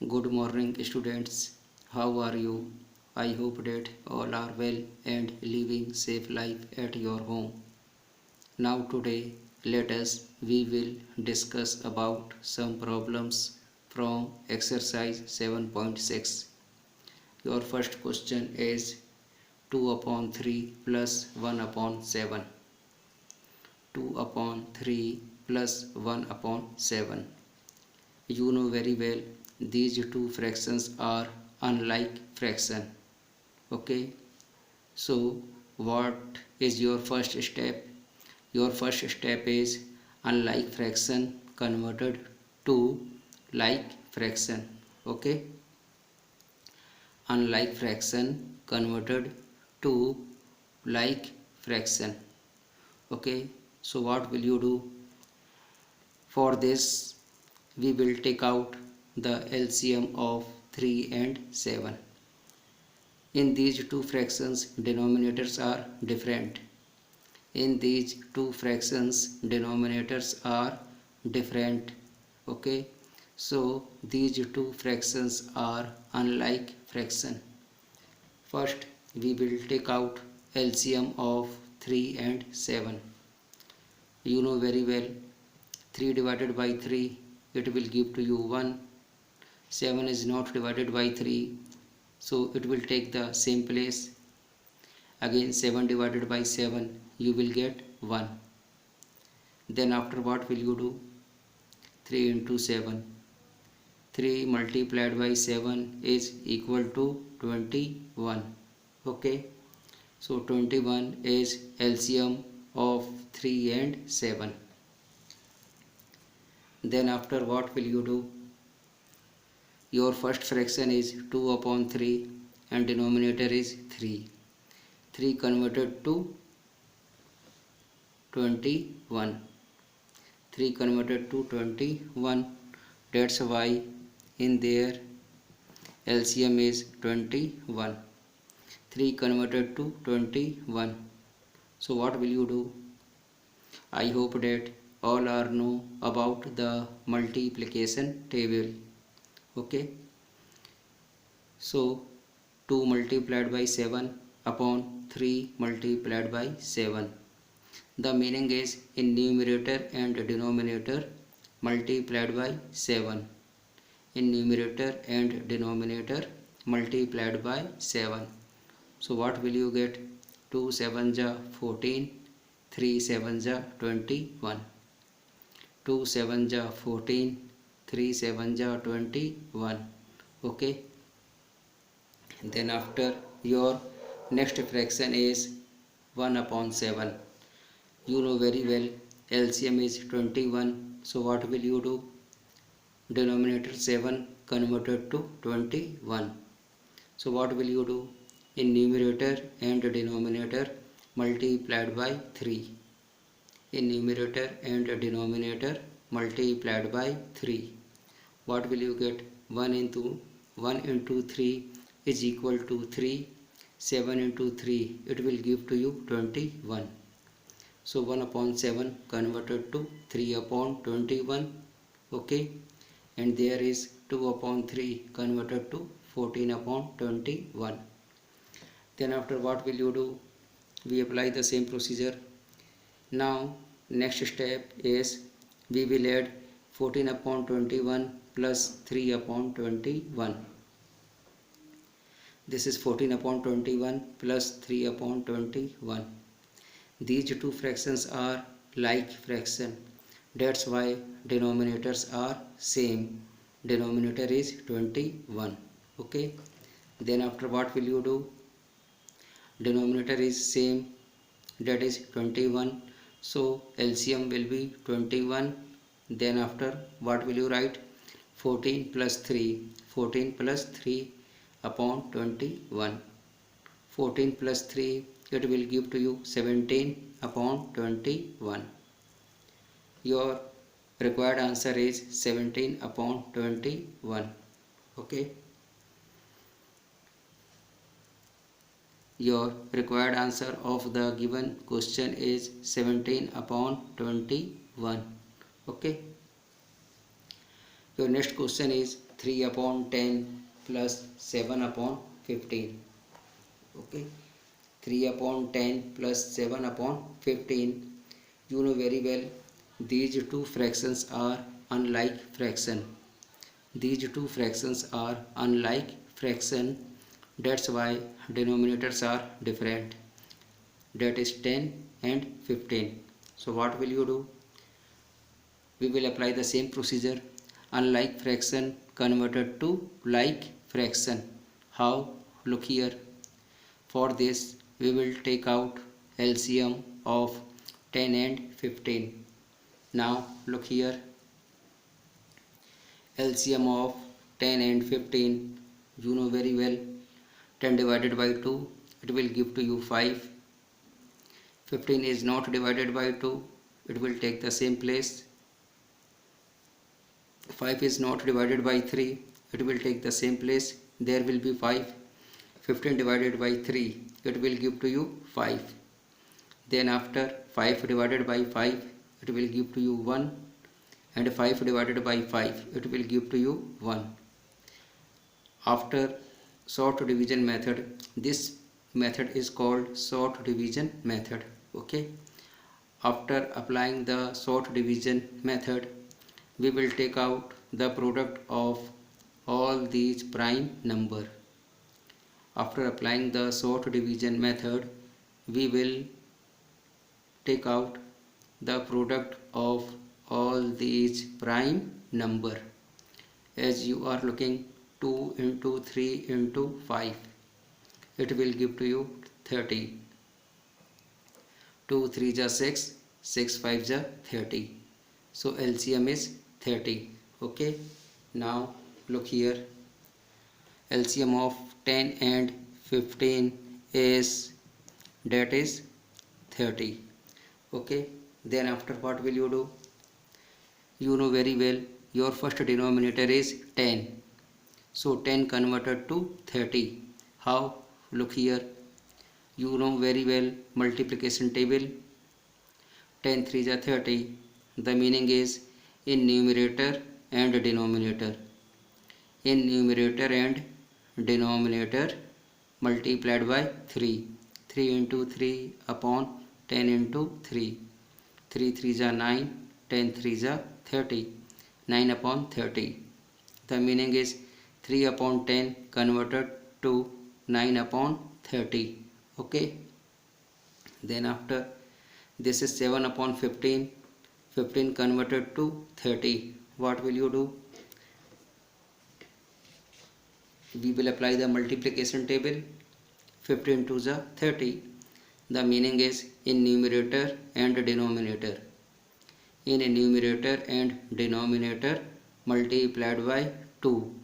Good morning, students. How are you? I hope that all are well and living safe life at your home. Now today, we will discuss about some problems from exercise 7.6. Your first question is 2 upon 3 plus 1 upon 7. 2 upon 3 plus 1 upon 7. You know very well these two fractions are unlike fraction. Okay, so what is your first step? Your first step is unlike fraction converted to like fraction. Okay, unlike fraction converted to like fraction. Okay, so what will you do? For this we will take out the LCM of 3 and 7. In these two fractions denominators are different. In these two fractions denominators are different. Okay, so these two fractions are unlike fraction. First we will take out LCM of 3 and 7. You know very well 3 divided by 3 it will give to you 1. 7 is not divided by 3, so it will take the same place. Again 7 divided by 7 you will get 1. Then after what will you do? 3 into 7. 3 multiplied by 7 is equal to 21. Okay, so 21 is LCM of 3 and 7. Then after what will you do? Your first fraction is 2 upon 3 and denominator is 3. 3 converted to 21. 3 converted to 21. That's why in there LCM is 21. 3 converted to 21. So what will you do? I hope that all are know about the multiplication table. Okay, so 2 multiplied by 7 upon 3 multiplied by 7. The meaning is in numerator and denominator multiplied by 7. In numerator and denominator multiplied by 7. So what will you get? 2 7 ja 14, 3 7 ja 21. 2 7 ja 14, 3 7 ja 21. Okay, then after your next fraction is 1 upon 7. You know very well LCM is 21. So what will you do? Denominator 7 converted to 21. So what will you do? In numerator and denominator multiplied by 3. In numerator and denominator multiplied by 3. What will you get? 1 into 3 is equal to 3. 7 into 3 it will give to you 21. So 1 upon 7 converted to 3 upon 21. Okay, and there is 2 upon 3 converted to 14 upon 21. Then after what will you do? We apply the same procedure. Now next step is we will add 14 upon 21 plus 3 upon 21. This is 14 upon 21 plus 3 upon 21. These two fractions are like fraction. That's why denominators are same. Denominator is 21. Okay, then after what will you do? Denominator is same, that is 21. So LCM will be 21. Then after what will you write? 14 plus 3. 14 plus 3 upon 21. 14 plus 3 it will give to you 17 upon 21. Your required answer is 17 upon 21. Okay, your required answer of the given question is 17 upon 21. Okay, your next question is 3 upon 10 plus 7 upon 15. Okay, 3 upon 10 plus 7 upon 15. You know very well these two fractions are unlike fraction. These two fractions are unlike fraction. That's why denominators are different. That is 10 and 15. So what will you do? We will apply the same procedure. Unlike fraction converted to like fraction. How? Look here. For this we will take out LCM of 10 and 15. Now look here. LCM of 10 and 15, you know very well, 10 divided by 2, it will give to you 5. 15 is not divided by 2, it will take the same place. 5 is not divided by 3, it will take the same place. There will be 5. 15 divided by 3, it will give to you 5. Then after 5 divided by 5, it will give to you 1. And 5 divided by 5, it will give to you 1. After short division method, this method is called short division method. Okay, after applying the short division method, we will take out the product of all these prime number. After applying the short division method, we will take out the product of all these prime number. As you are looking, 2 into 3 into 5, it will give to you 30. 2 3 ja 6, 6 5 ja 30. So LCM is 30. Okay, now look here. LCM of 10 and 15 is, that is 30. Okay, then after what will you do? You know very well your first denominator is 10. So 10 converted to 30. How? Look here. You know very well multiplication table. 10 3 is 30. The meaning is in numerator and denominator. In numerator and denominator multiplied by 3. 3 into 3 upon 10 into 3. 3 3 is 9. 10 3 is 30. 9 upon 30. The meaning is 3 upon 10 converted to 9 upon 30. Okay, then after this is 7 upon 15. 15 converted to 30. What will you do? We will apply the multiplication table. 15 to the 30. The meaning is in numerator and denominator. In a numerator and denominator multiplied by 2.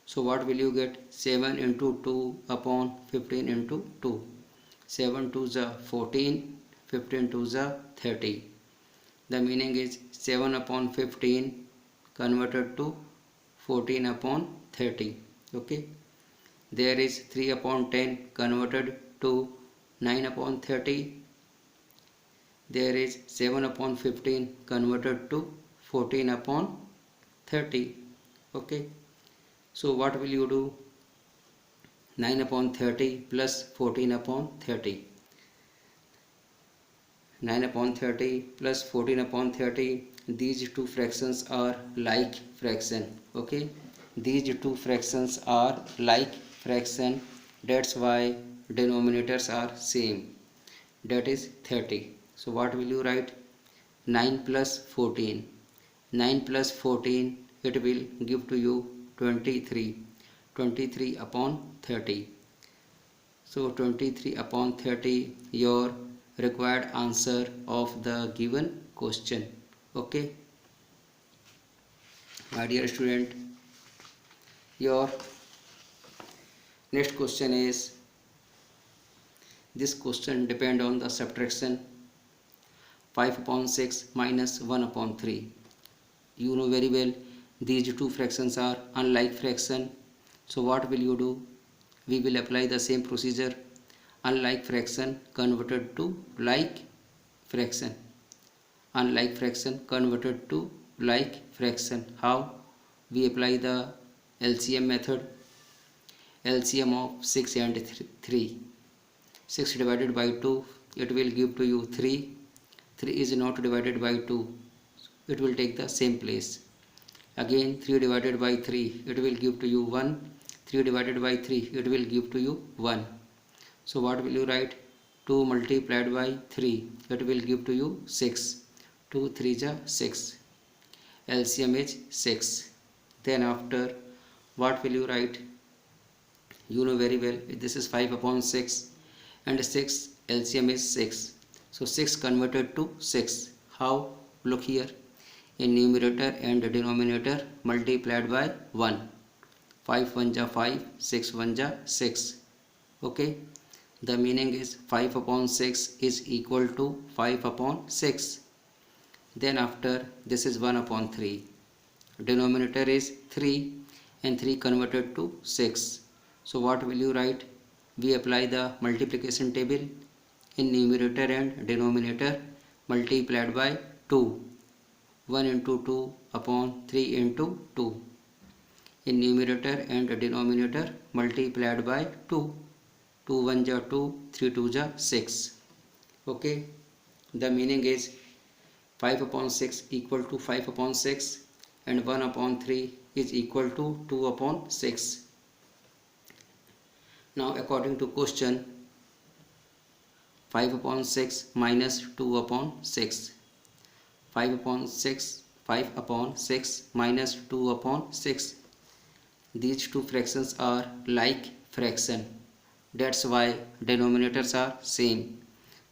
So what will you get? 7 into 2 upon 15 into 2. 7 to the 14. 15 to the 30. The meaning is 7 upon 15 converted to 14 upon 30. Okay, there is 3 upon 10 converted to 9 upon 30. There is 7 upon 15 converted to 14 upon 30. Okay, so what will you do? 9 upon 30 plus 14 upon 30. 9 upon 30 plus 14 upon 30. These two fractions are like fraction. Okay, these two fractions are like fraction. That's why denominators are same. That is 30. So what will you write? 9 plus 14. 9 plus 14, it will give to you 23. 23 upon 30. So 23 upon 30, your required answer of the given question. Okay, my dear student, your next question is, this question depend on the subtraction. 5 upon 6 minus 1 upon 3. You know very well these two fractions are unlike fraction. So what will you do? We will apply the same procedure. Unlike fraction converted to like fraction. Unlike fraction converted to like fraction. How? We apply the LCM method. LCM of 6 and 3. 6 divided by 2, it will give to you 3. 3 is not divided by 2, it will take the same place. Again 3 divided by 3, it will give to you 1. 3 divided by 3, it will give to you 1. So what will you write? 2 multiplied by 3, it will give to you 6. 2 3 ja 6. LCM is 6. Then after, what will you write? You know very well, this is 5 upon 6 and 6 LCM is 6. So 6 converted to 6. How? Look here. In numerator and denominator multiplied by 1. 5 1 ja 5, 6 1 ja 6. Okay. The meaning is 5 upon 6 is equal to 5 upon 6. Then after, this is 1 upon 3. Denominator is 3 and 3 converted to 6. So what will you write? We apply the multiplication table. In numerator and denominator multiplied by 2. 1 into 2 upon 3 into 2. In numerator and denominator multiplied by 2. 2 1 ja 2, 3 2 ja 6. Okay. The meaning is 5 upon 6 equal to 5 upon 6 and 1 upon 3 is equal to 2 upon 6. Now according to question, 5 upon 6 minus 2 upon 6. 5 upon 6 minus 2 upon 6. These two fractions are like fraction. That's why denominators are same.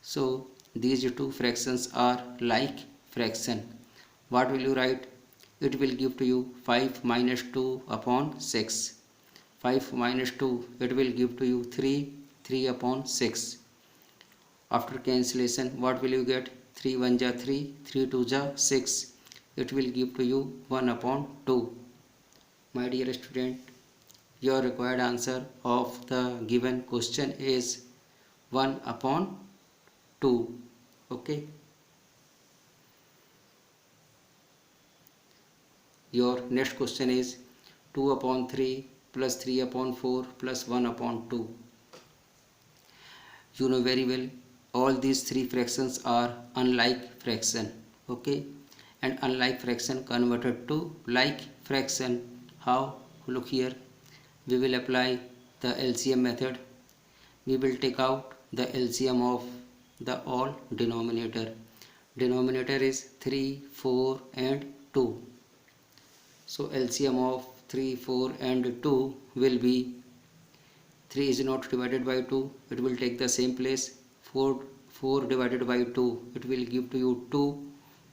So these two fractions are like fraction. What will you write? It will give to you 5 minus 2 upon 6. 5 minus 2, it will give to you 3 upon 6. After cancellation, what will you get? 3 1 ja 3, 3 2 ja 6. It will give to you 1 upon 2. My dear student, your required answer of the given question is 1 upon 2. Okay. Your next question is 2 upon 3 plus 3 upon 4 plus 1 upon 2. You know very well, all these three fractions are unlike fraction. Okay. And unlike fraction converted to like fraction. How? Look here. We will apply the LCM method. We will take out the LCM of the all denominator. Denominator is 3, 4 and 2. So LCM of 3, 4 and 2 will be 3 is not divided by 2. It will take the same place. 4 divided by 2. It will give to you 2.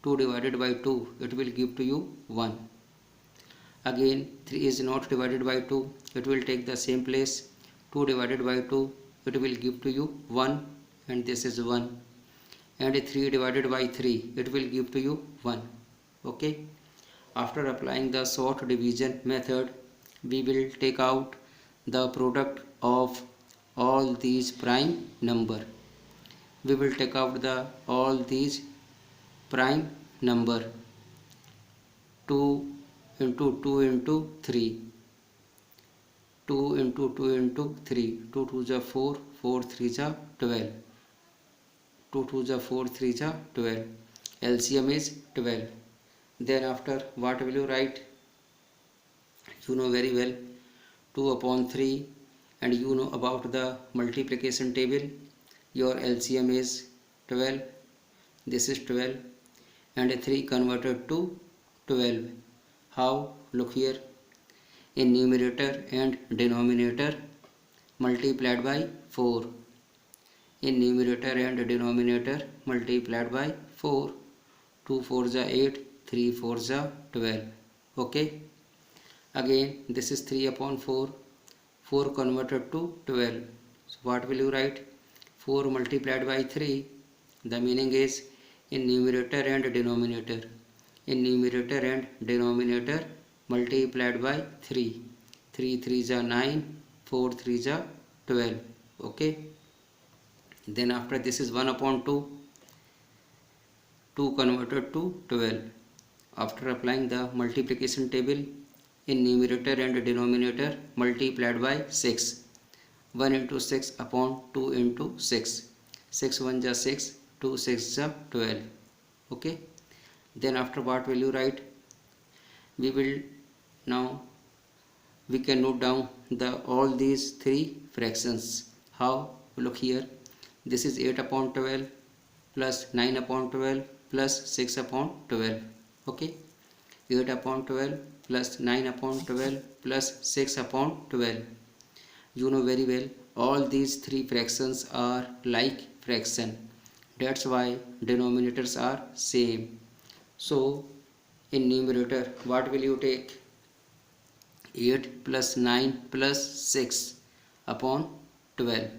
2 divided by 2. It will give to you 1. Again 3 is not divided by 2. It will take the same place. 2 divided by 2. It will give to you 1 and this is 1. And 3 divided by 3. It will give to you 1. Okay. After applying the short division method, we will take out the product of all these prime number. We will take out the all these prime number. 2 into 2 into 3. 2 into 2 into 3. 2 2 ja 4, 4 3 ja 12. 2 2 ja 4, 3 ja 12. LCM is 12. Then after, what will you write? You know very well, 2 upon 3 and you know about the multiplication table. Your LCM is 12. This is 12 and 3 converted to 12. How? Look here. In numerator and denominator multiplied by 4. In numerator and denominator multiplied by 4. 2 4 ja 8. 3 4 ja 12. Okay. Again this is 3 upon 4. 4 converted to 12. So what will you write? 4 multiplied by 3. The meaning is in numerator and denominator. In numerator and denominator multiplied by 3. 3 3 ja 9. 4 3 ja 12. Okay. Then after, this is 1 upon 2. 2 converted to 12. After applying the multiplication table, in numerator and denominator multiplied by 6. 1 into 6 upon 2 into 6. 6 1 ja 6, 2 6 ja 12. Okay, then after what will you write? We will now we can note down the all these three fractions. How? Look here, this is 8 upon 12 plus 9 upon 12 plus 6 upon 12. Okay, 8 upon 12 plus 9 upon 12 plus 6 upon 12. You know very well all these three fractions are like fraction, that's why denominators are same. So in numerator what will you take? 8 plus 9 plus 6 upon 12.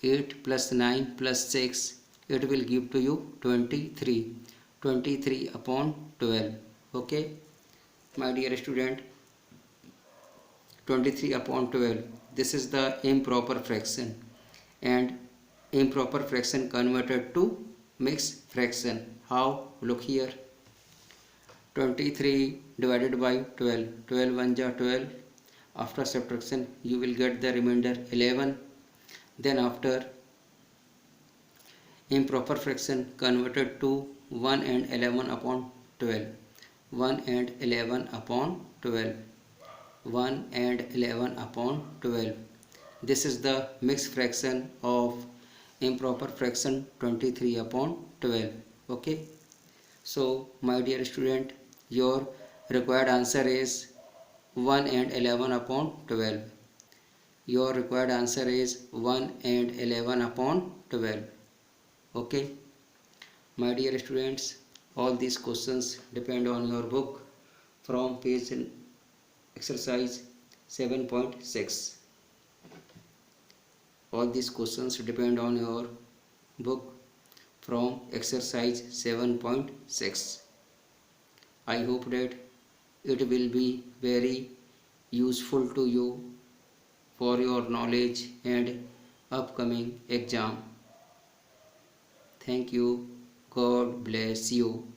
8 plus 9 plus 6, it will give to you 23. 23 upon 12. Okay, my dear student, 23 upon 12, this is the improper fraction, and improper fraction converted to mixed fraction. How? Look here, 23 divided by 12, 12 1 ja 12. After subtraction you will get the remainder 11. Then after improper fraction converted to 1 and 11 upon 12. 1 and 11 upon 12. 1 and 11 upon 12. This is the mixed fraction of improper fraction 23 upon 12. Okay, so my dear student, your required answer is 1 and 11 upon 12. Your required answer is 1 and 11 upon 12. Okay, my dear students, all these questions depend on your book from page exercise 7.6. All these questions depend on your book from exercise 7.6. I hope that it will be very useful to you for your knowledge and upcoming exam. Thank you. God bless you.